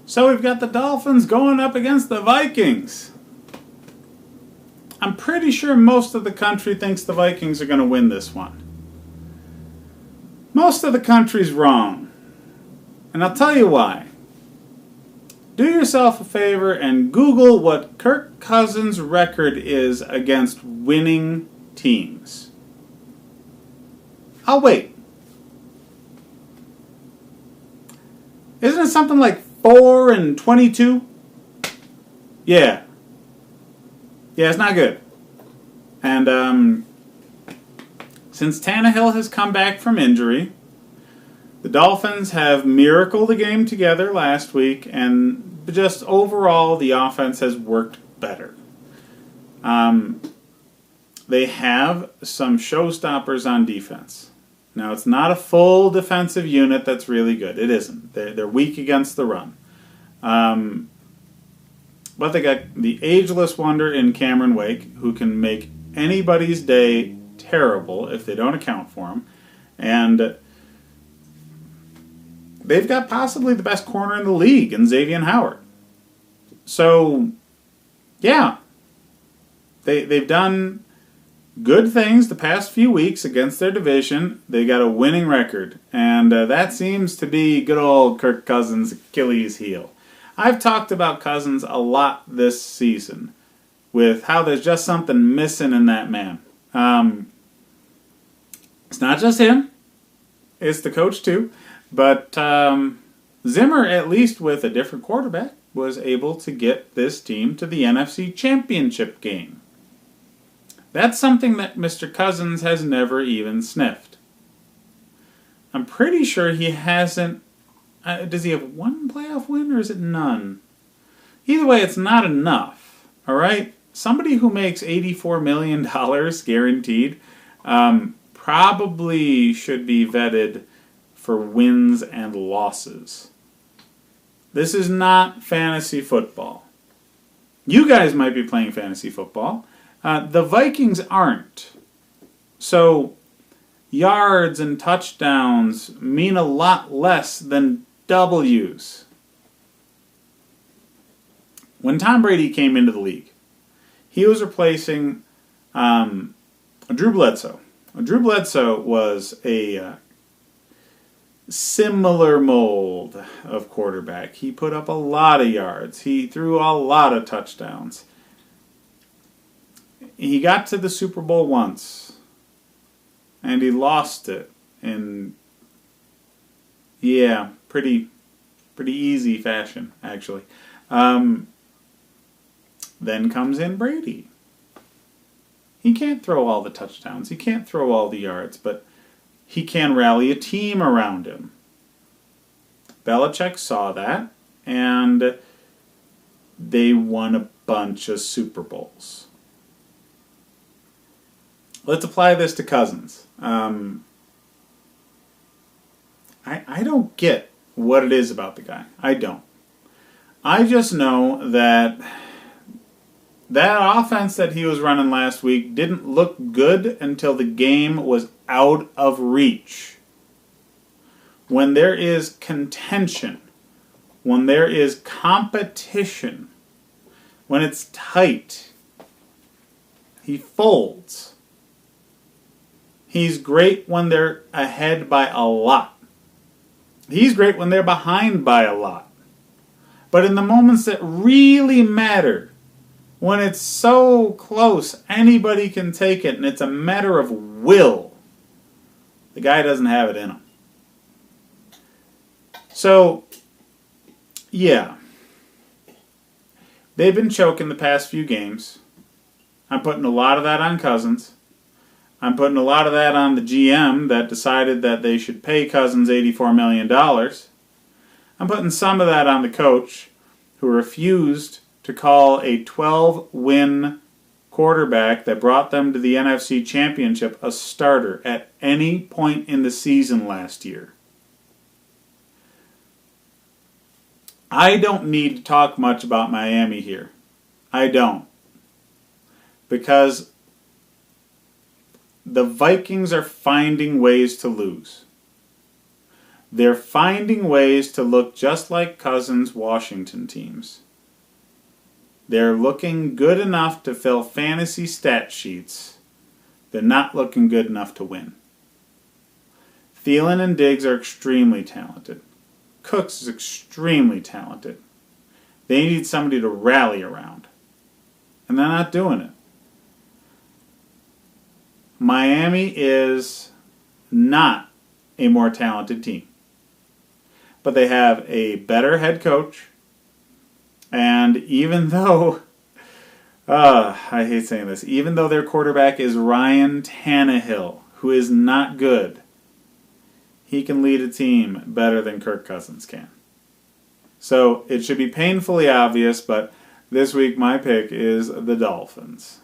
So we've got the Dolphins going up against the Vikings. I'm pretty sure most of the country thinks the Vikings are going to win this one. Most of the country's wrong. And I'll tell you why. Do yourself a favor and Google what Kirk Cousins' record is against winning teams. I'll wait. Isn't it something like 4-22? Yeah. Yeah, it's not good. And since Tannehill has come back from injury, the Dolphins have miracled the game together last week, and just overall the offense has worked better. They have some showstoppers on defense. Now, it's not a full defensive unit that's really good. It isn't. They're weak against the run. But they got the ageless wonder in Cameron Wake, who can make anybody's day terrible if they don't account for him. And they've got possibly the best corner in the league in Xavier Howard. So, yeah. They've done good things the past few weeks against their division. They got a winning record. And that seems to be good old Kirk Cousins' Achilles heel. I've talked about Cousins a lot this season with how there's just something missing in that man. It's not just him. It's the coach too. But Zimmer, at least with a different quarterback, was able to get this team to the NFC Championship game. That's something that Mr. Cousins has never even sniffed. I'm pretty sure he hasn't. Does he have one playoff win or is it none? Either way, it's not enough. All right? Somebody who makes $84 million guaranteed probably should be vetted for wins and losses. This is not fantasy football. You guys might be playing fantasy football. The Vikings aren't. So yards and touchdowns mean a lot less than W's. When Tom Brady came into the league, he was replacing Drew Bledsoe. Drew Bledsoe was a similar mold of quarterback. He put up a lot of yards. He threw a lot of touchdowns. He got to the Super Bowl once, and he lost it in, pretty easy fashion, actually. Then comes in Brady. He can't throw all the touchdowns. He can't throw all the yards, but he can rally a team around him. Belichick saw that, and they won a bunch of Super Bowls. Let's apply this to Cousins. I don't get what it is about the guy. I don't. I just know that offense that he was running last week didn't look good until the game was out of reach. When there is contention, when there is competition, when it's tight, he folds. He's great when they're ahead by a lot. He's great when they're behind by a lot. But in the moments that really matter, when it's so close, anybody can take it, and it's a matter of will, the guy doesn't have it in him. So, yeah. They've been choking the past few games. I'm putting a lot of that on Cousins. I'm putting a lot of that on the GM that decided that they should pay Cousins $84 million. I'm putting some of that on the coach who refused to call a 12-win quarterback that brought them to the NFC Championship a starter at any point in the season last year. I don't need to talk much about Miami here. I don't. Because the Vikings are finding ways to lose. They're finding ways to look just like Cousins' Washington teams. They're looking good enough to fill fantasy stat sheets. They're not looking good enough to win. Thielen and Diggs are extremely talented. Cooks is extremely talented. They need somebody to rally around. And they're not doing it. Miami is not a more talented team. But they have a better head coach. And even though, I hate saying this, even though their quarterback is Ryan Tannehill, who is not good, he can lead a team better than Kirk Cousins can. So it should be painfully obvious, but this week my pick is the Dolphins.